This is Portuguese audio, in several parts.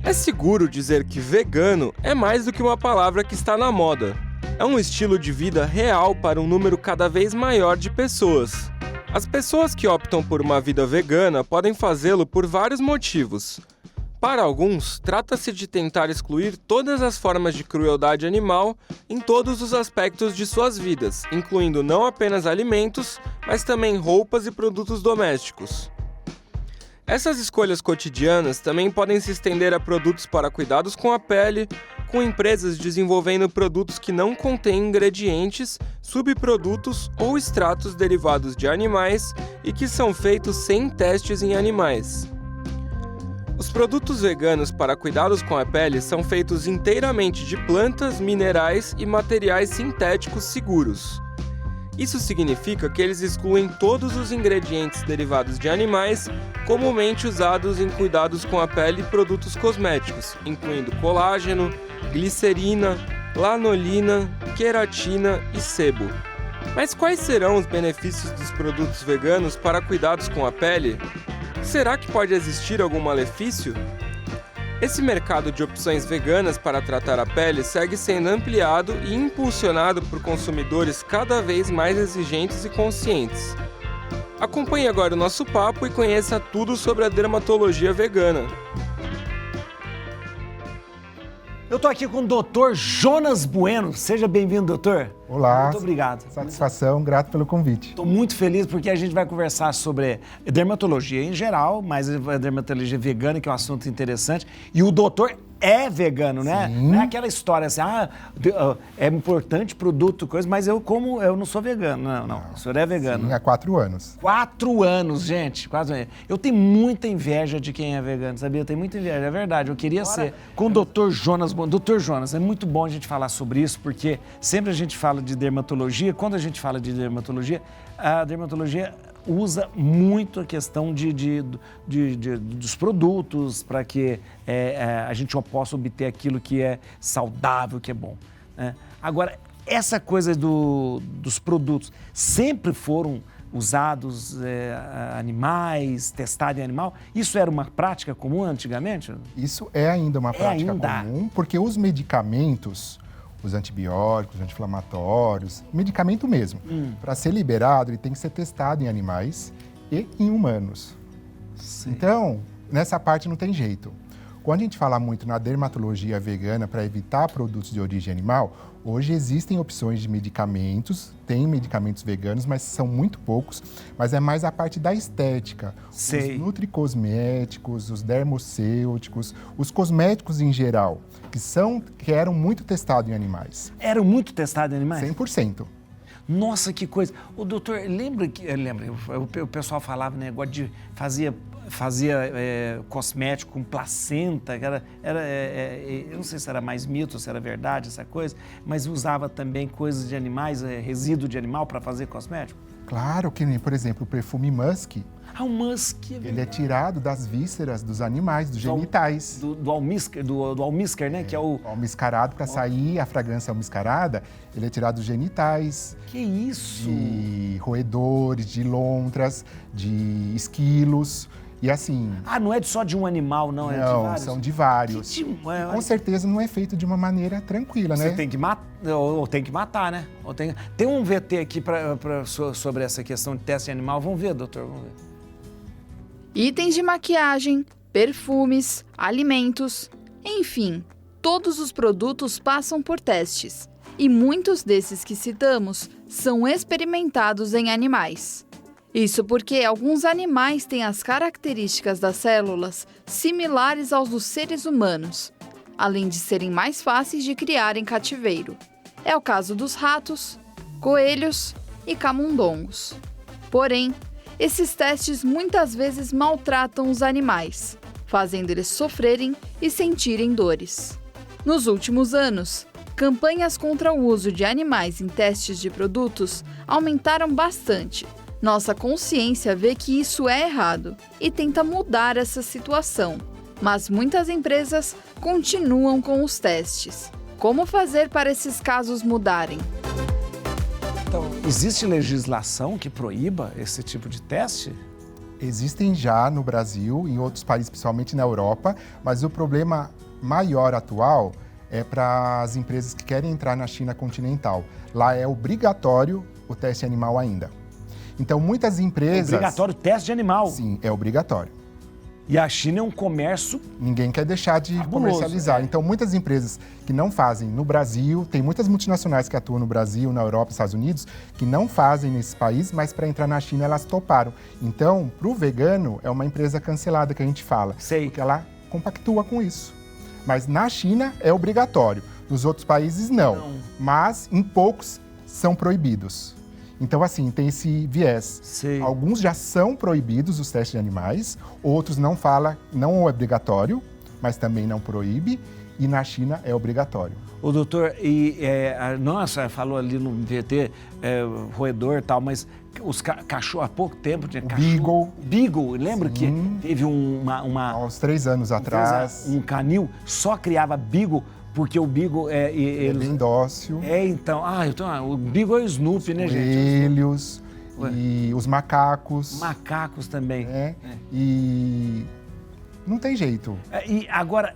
É seguro dizer que vegano é mais do que uma palavra que está na moda. É um estilo de vida real para um número cada vez maior de pessoas. As pessoas que optam por uma vida vegana podem fazê-lo por vários motivos. Para alguns, trata-se de tentar excluir todas as formas de crueldade animal em todos os aspectos de suas vidas, incluindo não apenas alimentos, mas também roupas e produtos domésticos. Essas escolhas cotidianas também podem se estender a produtos para cuidados com a pele, com empresas desenvolvendo produtos que não contêm ingredientes, subprodutos ou extratos derivados de animais e que são feitos sem testes em animais. Os produtos veganos para cuidados com a pele são feitos inteiramente de plantas, minerais e materiais sintéticos seguros. Isso significa que eles excluem todos os ingredientes derivados de animais comumente usados em cuidados com a pele e produtos cosméticos, incluindo colágeno, glicerina, lanolina, queratina e sebo. Mas quais serão os benefícios dos produtos veganos para cuidados com a pele? Será que pode existir algum malefício? Esse mercado de opções veganas para tratar a pele segue sendo ampliado e impulsionado por consumidores cada vez mais exigentes e conscientes. Acompanhe agora o nosso papo e conheça tudo sobre a dermatologia vegana. Eu estou aqui com o Dr. Jonas Bueno. Seja bem-vindo, doutor. Olá. Muito obrigado. Satisfação, grato pelo convite. Estou muito feliz porque a gente vai conversar sobre dermatologia em geral, mas a dermatologia vegana, que é um assunto interessante. E o doutor é vegano, né? Sim. Não é aquela história assim, é importante produto, coisa, mas eu não sou vegano. Não. O senhor é vegano. Sim, há 4 anos. 4 anos, gente. 4 anos. Eu tenho muita inveja de quem é vegano, sabia? Eu tenho muita inveja, é verdade. Eu queria ser com o Dr. Jonas. Dr. Jonas, é muito bom a gente falar sobre isso, porque sempre a gente fala de dermatologia. Quando a gente fala de dermatologia, a dermatologia usa muito a questão dos produtos para que a gente possa obter aquilo que é saudável, que é bom, né? Agora, essa coisa dos produtos sempre foram usados animais, testados em animal, isso era uma prática comum antigamente? Isso é ainda uma prática comum, porque os medicamentos, os antibióticos, os anti-inflamatórios, medicamento mesmo, para ser liberado, ele tem que ser testado em animais e em humanos. Sim. Então, nessa parte não tem jeito. Quando a gente fala muito na dermatologia vegana para evitar produtos de origem animal, hoje existem opções de medicamentos, tem medicamentos veganos, mas são muito poucos, mas é mais a parte da estética. Sei. Os nutricosméticos, os dermocêuticos, os cosméticos em geral, que eram muito testados em animais. Eram muito testados em animais? 100%. Nossa, que coisa. O doutor, lembra, o pessoal falava negócio de fazia cosmético com placenta, eu não sei se era mais mito, se era verdade essa coisa, mas usava também coisas de animais, resíduo de animal para fazer cosmético? Claro, que nem, por exemplo, o perfume Musk. Ah, o Musk. Ele é tirado das vísceras dos animais, dos genitais. Do almíscar, né? Que é o almiscarado, para sair a fragrância almiscarada, ele é tirado dos genitais. Que isso? De roedores, de lontras, de esquilos. E assim... Ah, não é só de um animal, não? É de vários? Não, são de vários. Com certeza não é feito de uma maneira tranquila, né? Você tem que matar, ou tem que matar, né? Tem um VT aqui sobre essa questão de teste animal. Vamos ver, doutor? Vamos ver. Itens de maquiagem, perfumes, alimentos, enfim, todos os produtos passam por testes. E muitos desses que citamos são experimentados em animais. Isso porque alguns animais têm as características das células similares aos dos seres humanos, além de serem mais fáceis de criar em cativeiro. É o caso dos ratos, coelhos e camundongos. Porém, esses testes muitas vezes maltratam os animais, fazendo eles sofrerem e sentirem dores. Nos últimos anos, campanhas contra o uso de animais em testes de produtos aumentaram bastante. Nossa consciência vê que isso é errado e tenta mudar essa situação, mas muitas empresas continuam com os testes. Como fazer para esses casos mudarem? Então, existe legislação que proíba esse tipo de teste? Existem já no Brasil, em outros países, principalmente na Europa, mas o problema maior atual é para as empresas que querem entrar na China continental. Lá é obrigatório o teste animal ainda. Então, muitas empresas... Obrigatório teste de animal. Sim, é obrigatório. E a China é um comércio... Ninguém quer deixar de comercializar. Então, muitas empresas que não fazem no Brasil, tem muitas multinacionais que atuam no Brasil, na Europa, nos Estados Unidos, que não fazem nesse país, mas para entrar na China elas toparam. Então, para o vegano, é uma empresa cancelada que a gente fala. Sei. Porque ela compactua com isso. Mas na China é obrigatório. Nos outros países, não. Mas em poucos são proibidos. Então, assim, tem esse viés. Sei. Alguns já são proibidos os testes de animais, outros não é obrigatório, mas também não proíbe, e na China é obrigatório. O doutor, nossa, falou ali no VT, roedor e tal, mas os cachorros, há pouco tempo tinha cachorro. Beagle, lembra que teve Há uns 3 anos atrás. Um canil, só criava Beagle, porque o Beagle é bem dócil. Então, o Beagle é o Snoopy, né, gente? Coelhos e os macacos. Macacos também. E não tem jeito. E agora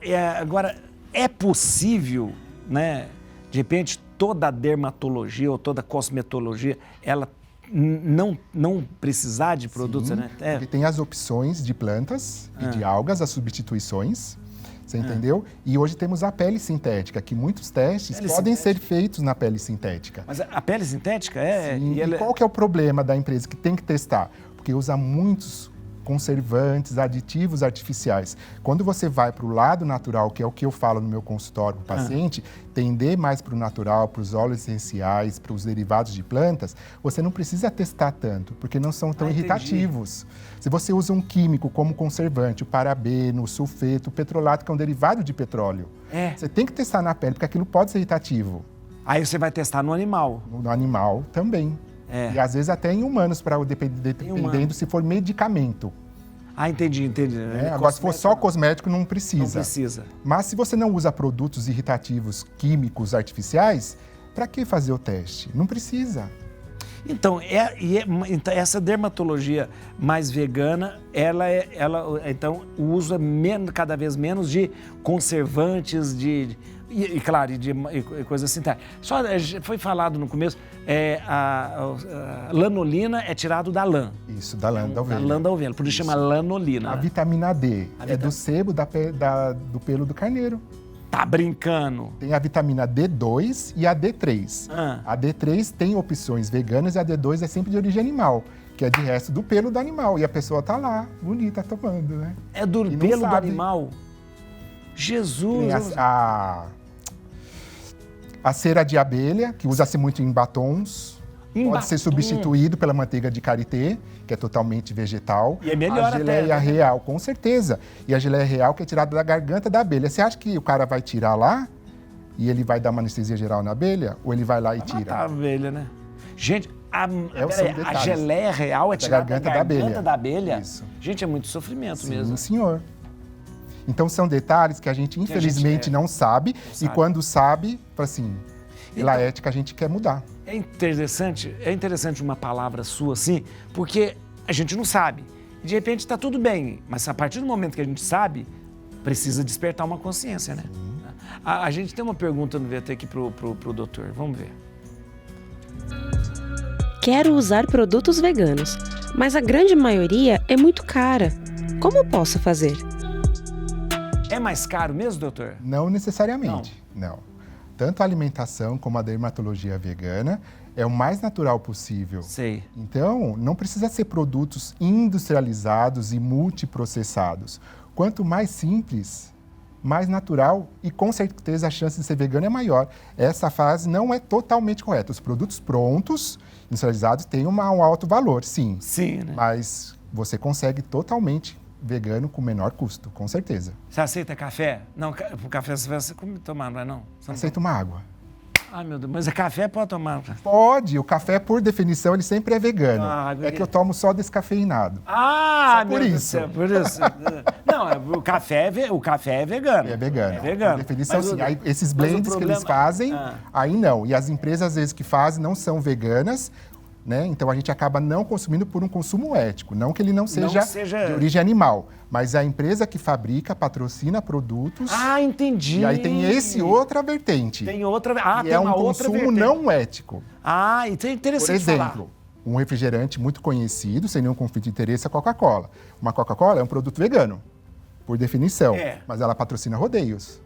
é possível, né, de repente, toda a dermatologia ou toda a cosmetologia, ela não precisar de produtos, Sim, né? porque tem as opções de plantas e de algas, as substituições. Você entendeu? E hoje temos a pele sintética, que muitos testes podem ser feitos na pele sintética. Mas a pele sintética Sim, e qual que é o problema da empresa que tem que testar? Porque usa muitos conservantes, aditivos artificiais. Quando você vai para o lado natural, que é o que eu falo no meu consultório para o paciente, tender mais para o natural, para os óleos essenciais, para os derivados de plantas, você não precisa testar tanto, porque não são tão irritativos. Se você usa um químico como conservante, o parabeno, o sulfeto, o petrolato, que é um derivado de petróleo, você tem que testar na pele, porque aquilo pode ser irritativo. Aí você vai testar no animal. No animal também. E às vezes até em humanos, dependendo se for medicamento. Entendi. Agora, se for só cosmético, não precisa. Não precisa. Mas se você não usa produtos irritativos químicos artificiais, para que fazer o teste? Não precisa. Então, essa dermatologia mais vegana, então, o uso é cada vez menos de conservantes, claro, de coisas assim. Só foi falado no começo, a lanolina é tirado da lã. Isso, da lã da ovelha. Da lã da ovelha, por isso chama lanolina. A vitamina D é do sebo do pelo do carneiro. Tá brincando. Tem a vitamina D2 e a D3. A D3 tem opções veganas e a D2 é sempre de origem animal, que é de resto do pelo do animal. E a pessoa tá lá, bonita, tomando, né? É do pelo do animal? Jesus! Tem a cera de abelha, que usa-se muito em batons. Pode ser substituído pela manteiga de karité, que é totalmente vegetal. E é melhor até. A geleia real, com certeza. E a geleia real que é tirada da garganta da abelha. Você acha que o cara vai tirar lá e ele vai dar uma anestesia geral na abelha? Ou ele vai lá e tira? Matar a abelha, né? Gente, a geleia real é tirada da garganta da abelha? Isso. Gente, é muito sofrimento mesmo. Sim, senhor. Então, são detalhes que a gente, infelizmente, não sabe. E quando sabe, assim, pela ética, a gente quer mudar. É interessante uma palavra sua, assim, porque a gente não sabe. De repente está tudo bem, mas a partir do momento que a gente sabe, precisa despertar uma consciência, né? A gente tem uma pergunta no VT aqui pro doutor, vamos ver. Quero usar produtos veganos, mas a grande maioria é muito cara. Como posso fazer? É mais caro mesmo, doutor? Não necessariamente, não. Tanto a alimentação como a dermatologia vegana é o mais natural possível. Sei. Então, não precisa ser produtos industrializados e multiprocessados. Quanto mais simples, mais natural e com certeza a chance de ser vegano é maior. Essa frase não é totalmente correta. Os produtos prontos, industrializados, têm um alto valor, sim. Sim, né? Mas você consegue totalmente vegano com menor custo, com certeza. Você aceita café? Não, o café você vai tomar, não é não? Aceita uma água. Ai, meu Deus, mas café pode tomar? Pode, o café, por definição, ele sempre é vegano. É que eu tomo só descafeinado. Só por isso. Por isso. Não, o café é vegano. É vegano. É vegano. Por definição, sim. Aí, esses blends que eles fazem, aí não. E as empresas, às vezes, que fazem, não são veganas, né? Então a gente acaba não consumindo por um consumo ético, não que ele não seja de origem animal, mas a empresa que fabrica patrocina produtos. Ah, entendi. E aí tem esse outra vertente. Tem outra, que tem é uma um outra consumo vertente. não ético. Ah, então é interessante Por exemplo, um refrigerante muito conhecido, sem nenhum conflito de interesse, é a Coca-Cola. Uma Coca-Cola é um produto vegano, por definição, mas ela patrocina rodeios.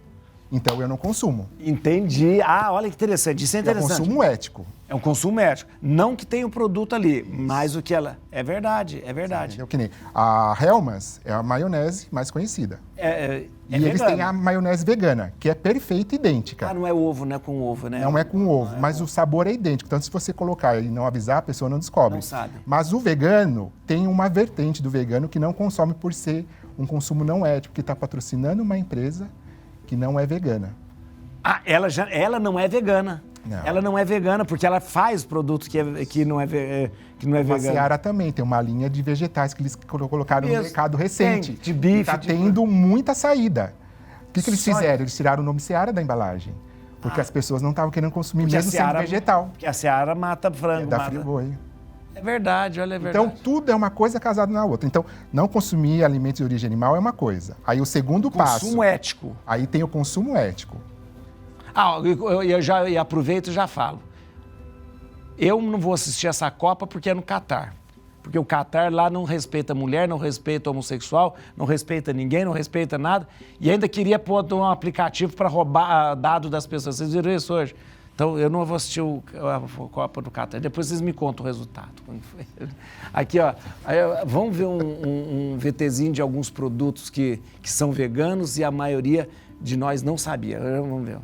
Então eu não consumo. Entendi. Ah, olha que interessante. Isso é interessante. É um consumo ético. É um consumo ético. Não que tenha o produto ali, mas o que ela... É verdade, é verdade. Entendeu? Que nem a Hellmann's é a maionese mais conhecida. E eles têm a maionese vegana, que é perfeita e idêntica. Ah, não é ovo, não é com ovo, né? Não é com ovo, mas o sabor é idêntico. Tanto se você colocar e não avisar, a pessoa não descobre. Não sabe. Mas o vegano, tem uma vertente do vegano que não consome por ser um consumo não ético, que está patrocinando uma empresa que não é vegana. Ah, ela não é vegana. Não. Ela não é vegana porque ela faz produto que não é vegano. A Seara também tem uma linha de vegetais que eles colocaram no mercado recente. De bife. Está tendo muita saída. O que eles fizeram? Eles tiraram o nome Seara da embalagem. Porque as pessoas não estavam querendo consumir mesmo sendo vegetal. Porque a Seara mata frango. Da Friboi. É verdade, olha, é verdade. Então, tudo é uma coisa casada na outra. Então, não consumir alimentos de origem animal é uma coisa. Aí, o segundo passo... Consumo ético. Aí tem o consumo ético. Ah, eu já aproveito e já falo. Eu não vou assistir essa Copa porque é no Catar. Porque o Catar lá não respeita a mulher, não respeita o homossexual, não respeita ninguém, não respeita nada. E ainda queria pôr um aplicativo para roubar dado das pessoas. Vocês viram isso hoje? Então, eu não vou assistir a Copa do Catar. Depois vocês me contam o resultado. Aqui, ó. Vamos ver um VTzinho de alguns produtos que são veganos e a maioria de nós não sabia. Vamos ver.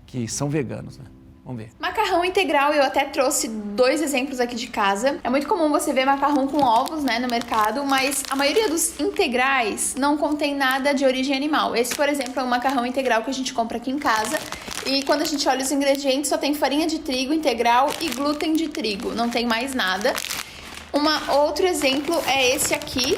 Que são veganos, né? Vamos ver. Macarrão integral, eu até trouxe 2 exemplos aqui de casa. É muito comum você ver macarrão com ovos, né, no mercado, mas a maioria dos integrais não contém nada de origem animal. Esse, por exemplo, é um macarrão integral que a gente compra aqui em casa. E quando a gente olha os ingredientes, só tem farinha de trigo integral e glúten de trigo. Não tem mais nada. Outro exemplo é esse aqui,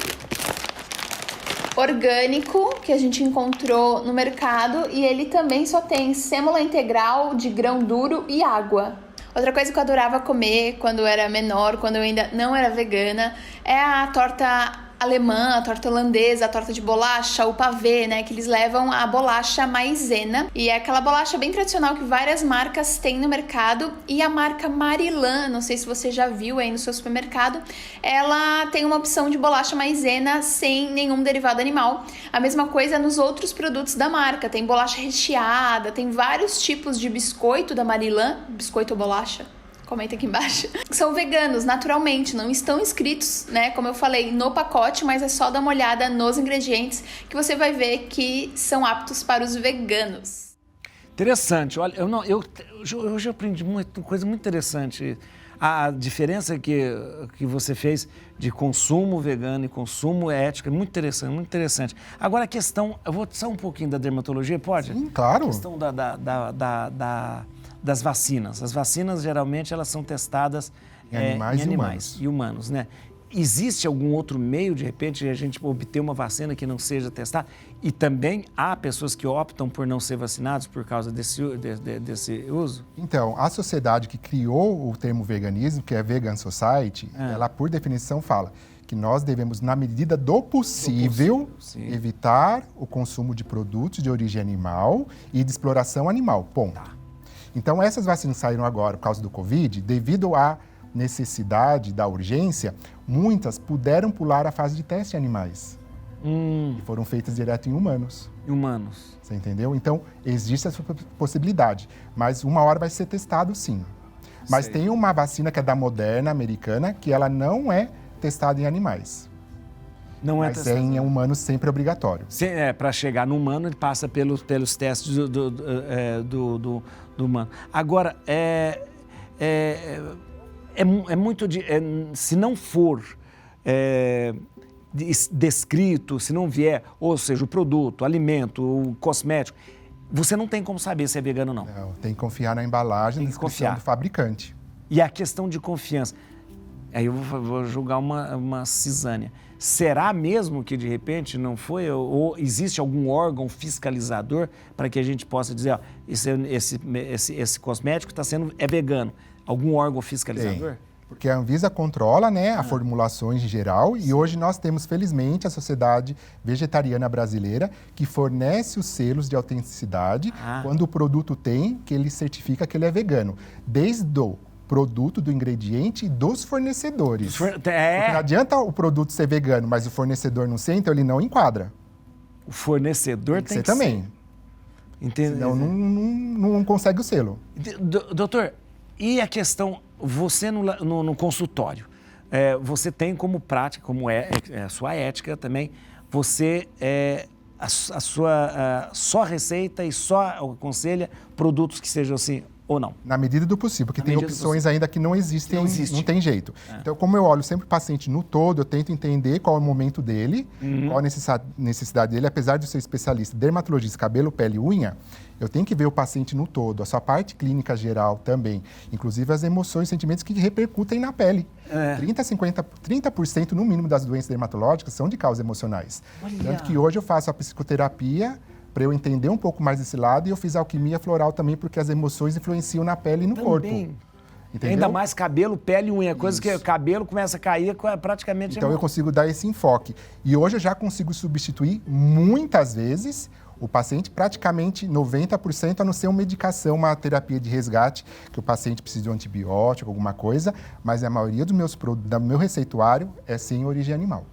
orgânico, que a gente encontrou no mercado, e ele também só tem sêmola integral de grão duro e água. Outra coisa que eu adorava comer quando eu era menor, quando eu ainda não era vegana, é a torta alemã, a torta holandesa, a torta de bolacha, o pavê, né, que eles levam a bolacha maisena, e é aquela bolacha bem tradicional que várias marcas têm no mercado, e a marca Marilã, não sei se você já viu aí no seu supermercado, ela tem uma opção de bolacha maisena sem nenhum derivado animal. A mesma coisa nos outros produtos da marca, tem bolacha recheada, tem vários tipos de biscoito da Marilã, biscoito ou bolacha? Comenta aqui embaixo. São veganos, naturalmente, não estão escritos, né, como eu falei, no pacote, mas é só dar uma olhada nos ingredientes que você vai ver que são aptos para os veganos. Interessante. Olha, eu já aprendi uma coisa muito interessante. A diferença que você fez de consumo vegano e consumo ético é muito interessante, muito interessante. Agora a questão, eu vou só um pouquinho da dermatologia, pode? Sim, claro. A questão das vacinas. As vacinas, geralmente, elas são testadas em animais e humanos, né? Existe algum outro meio, de repente, de a gente obter uma vacina que não seja testada? E também há pessoas que optam por não ser vacinados por causa desse uso? Então, a sociedade que criou o termo veganismo, que é Vegan Society, ela, por definição, fala que nós devemos, na medida do possível, evitar o consumo de produtos de origem animal e de exploração animal. Ponto. Tá. Então, essas vacinas saíram agora por causa do Covid, devido à necessidade da urgência, muitas puderam pular a fase de teste em animais. E foram feitas direto em humanos. Humanos. Você entendeu? Então, existe essa possibilidade. Mas uma hora vai ser testado, sim. Mas tem uma vacina que é da Moderna, americana, que ela não é testada em animais. Não é mas é em humanos sempre obrigatório. Para chegar no humano, ele passa pelos testes do humano. Agora, se não for descrito, se não vier, ou seja, o produto, o alimento, o cosmético, você não tem como saber se é vegano ou não. Não, tem que confiar na embalagem, na descrição do fabricante. E a questão de confiança. Aí eu vou julgar uma cisânia. Será mesmo que, de repente, não foi? Ou existe algum órgão fiscalizador para que a gente possa dizer, ó, esse cosmético é vegano? Algum órgão fiscalizador? Porque a Anvisa controla, né, as formulações em geral e hoje nós temos, felizmente, a Sociedade Vegetariana Brasileira que fornece os selos de autenticidade quando o produto tem, que ele certifica que ele é vegano. Desde o produto, do ingrediente e dos fornecedores. Porque não adianta o produto ser vegano, mas o fornecedor não ser, então ele não enquadra. O fornecedor tem que ser também. Entendeu? Senão não consegue o selo. Doutor, e a questão, você no consultório, você tem como prática, como é a sua ética também, você a sua só receita e só aconselha produtos que sejam assim, ou não? Na medida do possível, porque tem opções ainda que não existem, não tem jeito. Então, como eu olho sempre o paciente no todo, eu tento entender qual é o momento dele, qual a necessidade dele, apesar de eu ser especialista, dermatologista, cabelo, pele e unha, eu tenho que ver o paciente no todo, a sua parte clínica geral também, inclusive as emoções, sentimentos que repercutem na pele. 30% no mínimo das doenças dermatológicas são de causas emocionais. Tanto que hoje eu faço a psicoterapia para eu entender um pouco mais desse lado, e eu fiz alquimia floral também, porque as emoções influenciam na pele e no corpo. Entendeu? Ainda mais cabelo, pele e unha, coisa que o cabelo começa a cair praticamente... Então eu consigo dar esse enfoque. E hoje eu já consigo substituir muitas vezes o paciente, praticamente 90%, a não ser uma medicação, uma terapia de resgate, que o paciente precisa de um antibiótico, alguma coisa, mas a maioria dos meus produtos, do meu receituário, é sem origem animal.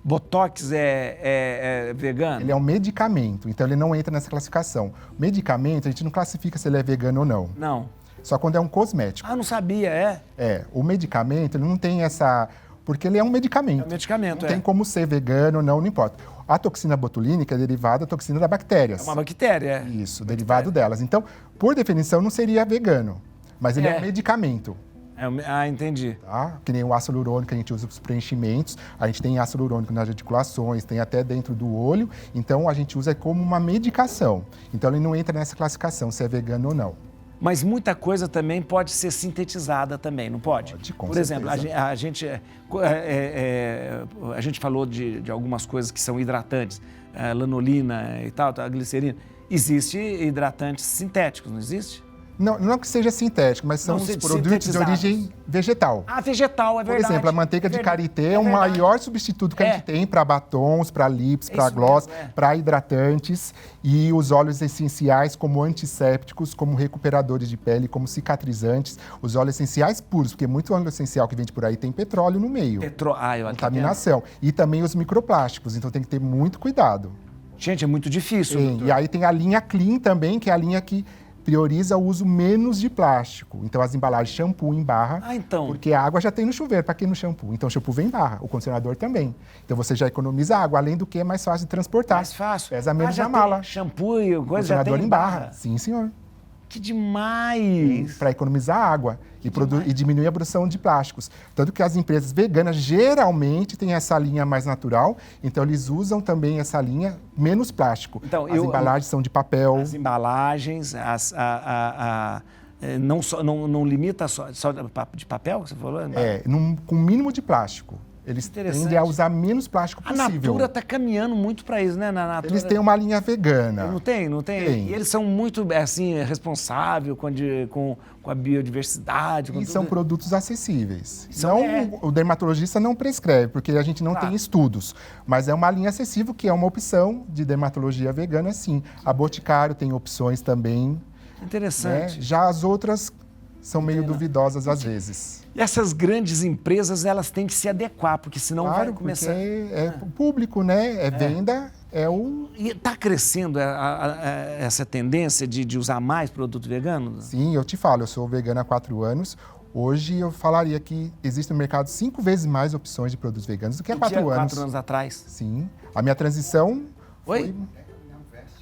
Botox é vegano? Ele é um medicamento, então ele não entra nessa classificação. Medicamento, a gente não classifica se ele é vegano ou não. Não. Só quando é um cosmético. Não sabia, o medicamento, ele não tem essa... Porque ele é um medicamento. É um medicamento, Não tem como ser vegano ou não importa. A toxina botulínica é derivada da toxina das bactérias. É uma bactéria. Isso, derivado delas. Então, por definição, não seria vegano, mas ele é um medicamento. Entendi. Tá? Que nem o ácido hialurônico que a gente usa para os preenchimentos, a gente tem ácido hialurônico nas articulações, tem até dentro do olho, então a gente usa como uma medicação. Então ele não entra nessa classificação, se é vegano ou não. Mas muita coisa também pode ser sintetizada também, não pode? Pode, com Por exemplo, certeza. a gente falou de algumas coisas que são hidratantes, lanolina e tal, a glicerina. Existe hidratantes sintéticos, não existe? Não que seja sintético, mas são os produtos de origem vegetal. Vegetal, é verdade. Por exemplo, a manteiga de karité é o maior substituto que a gente tem para batons, para lips, para gloss, para hidratantes, e os óleos essenciais como antissépticos, como recuperadores de pele, como cicatrizantes, os óleos essenciais puros, porque muito óleo essencial que vende por aí tem petróleo no meio. Contaminação. E também os microplásticos, então tem que ter muito cuidado. Gente, é muito difícil. E aí tem a linha Clean também, que é a linha que prioriza o uso menos de plástico. Então, as embalagens shampoo em barra, porque a água já tem no chuveiro, para que no shampoo? Então, o shampoo vem em barra, o condicionador também. Então, você já economiza água, além do que é mais fácil de transportar. Mais fácil. Pesa menos na mala. Shampoo e coisa já tem em barra. Sim, senhor. Que demais! Para economizar água e diminuir a produção de plásticos. Tanto que as empresas veganas geralmente têm essa linha mais natural, então eles usam também essa linha menos plástico. Então, as embalagens são de papel. As embalagens, não limita só de papel, que você falou? Com mínimo de plástico. Eles tendem a usar menos plástico possível. A Natura está caminhando muito para isso, né? Eles têm uma linha vegana. Não tem? E eles são muito, assim, responsáveis com a biodiversidade. E são produtos acessíveis. O dermatologista não prescreve, porque a gente não tem estudos. Mas é uma linha acessível, que é uma opção de dermatologia vegana, sim. A Boticário tem opções também. Interessante. Né? Já as outras são meio duvidosas às vezes. E essas grandes empresas, elas têm que se adequar, porque senão vai começar... Porque é público, né? Venda, E está crescendo essa tendência de usar mais produto vegano? Sim, eu te falo, eu sou vegano há 4 anos. Hoje eu falaria que existe no mercado 5 vezes mais opções de produtos veganos do que há 4 anos. 4 anos atrás? Sim. A minha transição foi...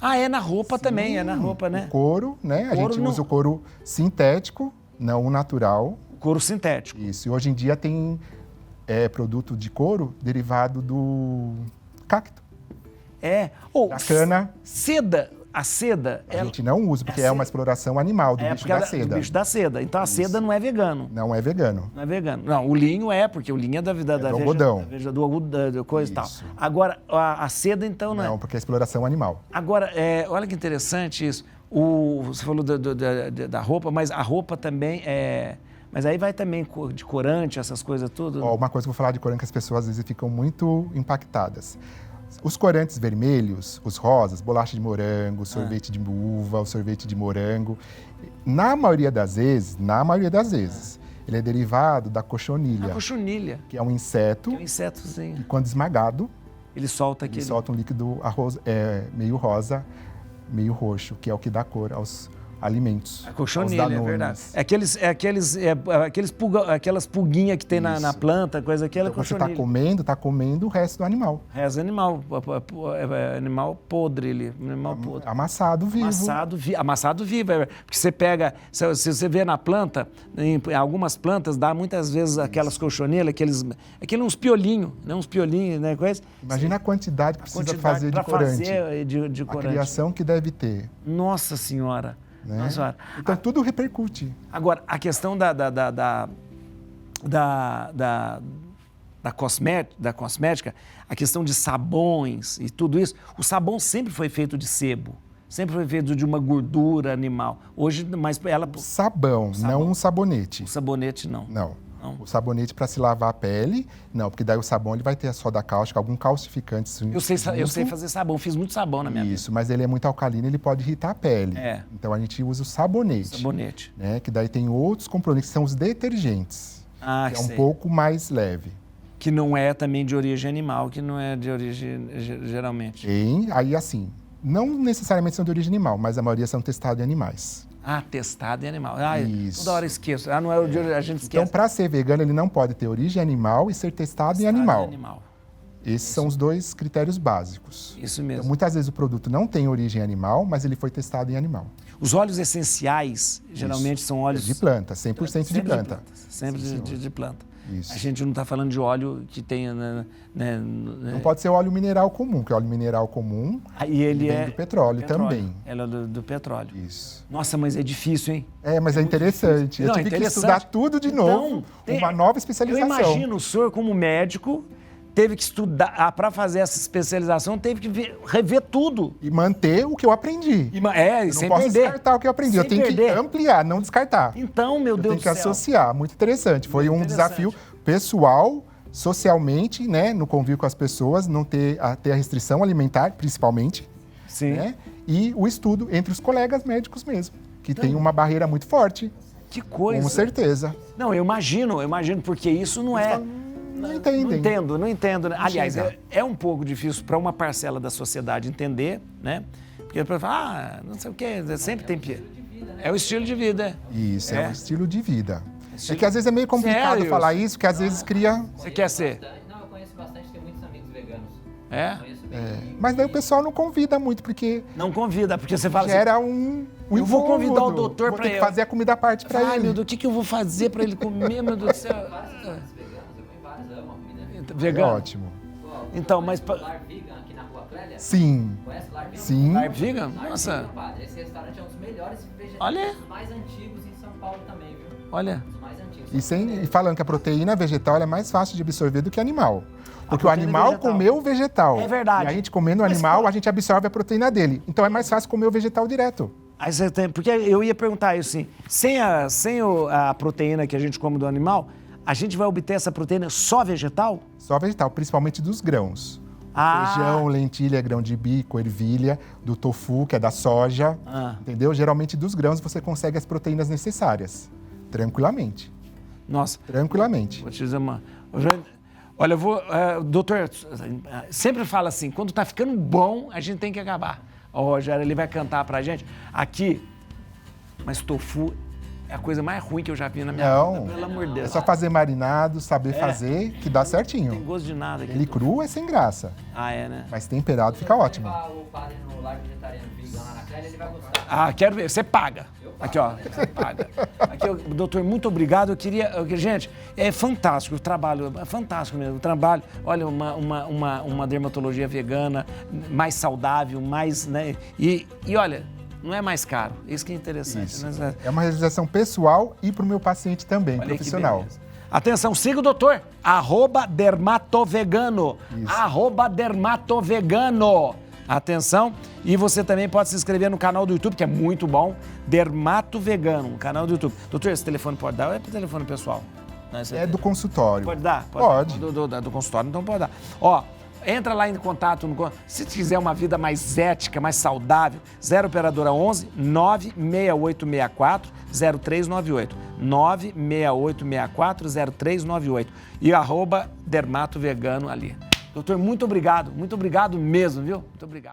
é na roupa também, é na roupa, né? O couro, né? A gente usa o couro sintético, não o natural. Couro sintético. Isso. E hoje em dia tem produto de couro derivado do cacto. Da cana. Seda. A seda... A gente não usa, porque é uma exploração animal do bicho da seda. Do bicho da seda. Então, a seda não é vegano. Não é vegano. Não é vegano. Não, o linho porque o linho é do algodão. Da coisa e tal. Agora, a seda, então, não é. Não, porque é exploração animal. Agora, olha que interessante isso. Você falou da roupa, mas a roupa também Mas aí vai também de corante, essas coisas tudo. Ó, uma coisa que eu vou falar de corante que as pessoas às vezes ficam muito impactadas. Os corantes vermelhos, os rosas, bolacha de morango, sorvete de uva, o sorvete de morango, na maioria das vezes, ele é derivado da cochonilha. A cochonilha. Que é um inseto. Que é um insetozinho. E quando esmagado, ele solta um líquido meio rosa, meio roxo, que é o que dá cor aos alimentos. A cochonilha, é verdade. Aquelas pulguinhas que tem na planta, coisa aquela então, cochonilha. Você está comendo o resto do animal. O resto do animal. Animal podre ali. Animal podre. Amassado vivo. Amassado vivo. Porque você pega, se você vê na planta, em algumas plantas dá muitas vezes aquelas cochonilhas, uns piolinhos, né? Uns piolinhos, né? Coisa. Imagina a quantidade que precisa fazer de corante. De corante. A criação que deve ter. Nossa Senhora. Né? Nossa Senhora. Então tudo repercute. Agora, a questão da cosmética, a questão de sabões e tudo isso, o sabão sempre foi feito de sebo. Sempre foi feito de uma gordura animal. Hoje, mas ela... Sabão, não um sabonete. O sabonete, não. Não. O sabonete para se lavar a pele, não, porque daí o sabão ele vai ter a soda cáustica, algum calcificante. Eu sei fazer sabão, fiz muito sabão na minha vida. Isso, mas ele é muito alcalino, ele pode irritar a pele. Então a gente usa o sabonete. Né, que daí tem outros componentes, que são os detergentes. Que é um pouco mais leve. Que não é também de origem animal, que não é de origem, geralmente. Aí assim, não necessariamente são de origem animal, mas a maioria são testados em animais. Testado em animal. Isso. Toda hora esqueço. Não é a gente esquece. Então, para ser vegano, ele não pode ter origem animal e ser testado em animal. Esses são os dois critérios básicos. Isso mesmo. Então, muitas vezes o produto não tem origem animal, mas ele foi testado em animal. Os óleos essenciais, geralmente, são óleos... De planta, 100% de planta. Sempre de planta. Isso. A gente não está falando de óleo que tenha... Não pode ser óleo mineral comum, porque óleo mineral comum ele vem do petróleo também. Ela é do petróleo. Isso. Nossa, mas é difícil, hein? Mas é interessante. Eu tive que estudar tudo de novo, uma nova especialização. Eu imagino o senhor como médico... Teve que estudar, para fazer essa especialização, teve que rever tudo. E manter o que eu aprendi. Eu não posso descartar o que eu aprendi, eu tenho que ampliar, não descartar. Então, meu Deus do céu. Eu tenho que associar, muito interessante. Foi um desafio pessoal, socialmente, né, no convívio com as pessoas, não ter a restrição alimentar, principalmente. Sim. Né, e o estudo entre os colegas médicos mesmo, que tem uma barreira muito forte. Que coisa. Com certeza. Não, eu imagino, porque isso não é... Não entendem. Não entendo. Aliás, é um pouco difícil para uma parcela da sociedade entender, né? Porque para falar, não sei o quê, sempre tem... É o estilo de vida. Isso, é o estilo de vida. É que às vezes é meio complicado falar isso, que às vezes cria... Você quer ser? Não, eu conheço bastante, tenho muitos amigos veganos. Mas daí o pessoal não convida muito, porque... Não convida, porque você fala gera assim... Eu vou convidar o doutor para ele. Vou ter que fazer a comida à parte para ele. Ai, meu Deus, o que eu vou fazer para ele comer, meu Deus do céu? Vegano? É ótimo. Então, mas... Lar Vegan aqui na Rua Clélia? Sim. Conhece o Lar Vegan? Sim. Lar Vegan? Nossa. Esse restaurante é um dos melhores vegetarianos. Olha. Os mais antigos em São Paulo também, viu? Olha. Os mais antigos. E falando que a proteína vegetal é mais fácil de absorver do que animal. Porque o animal comeu o vegetal. É verdade. E a gente comendo o animal, a gente absorve a proteína dele. Então é mais fácil comer o vegetal direto. Aí você tem, porque eu ia perguntar isso assim, sem a proteína que a gente come do animal, a gente vai obter essa proteína só vegetal? Só vegetal, principalmente dos grãos. Feijão, lentilha, grão de bico, ervilha, do tofu, que é da soja, entendeu? Geralmente dos grãos você consegue as proteínas necessárias, tranquilamente. Nossa. Tranquilamente. Vou te dizer uma... Olha, eu vou... doutor, sempre fala assim, quando tá ficando bom, a gente tem que acabar. O Rogério, ele vai cantar pra gente aqui, mas tofu é a coisa mais ruim que eu já vi na minha vida, pelo amor de Deus. É só fazer marinado, saber fazer, que dá certinho. Não tem gosto de nada. Ele cru é sem graça. É, né? Mas temperado fica ótimo. O padre no Lar Vegetariano Vegan lá na Clélia, ele vai gostar. Quero ver. Você paga. Aqui, ó. Você paga. Aqui, doutor, muito obrigado. Eu queria... Gente, é fantástico o trabalho. É fantástico mesmo o trabalho. Olha, uma dermatologia vegana, mais saudável, mais... Né? E olha... Não é mais caro, isso que é interessante. Isso. É uma realização pessoal e para o meu paciente também, profissional. Atenção, siga o doutor, @dermatovegano, @dermatovegano. Atenção, e você também pode se inscrever no canal do YouTube, que é muito bom, Dermato Vegano, o canal do YouTube. Doutor, esse telefone pode dar ou é pro telefone pessoal? Não, É do consultório. Pode dar? Pode. Do consultório, então pode dar. Ó, entra lá em contato, se quiser uma vida mais ética, mais saudável, 0 operadora 11 96864 0398. 96864 0398. E @Dermato Vegano ali. Doutor, muito obrigado mesmo, viu? Muito obrigado.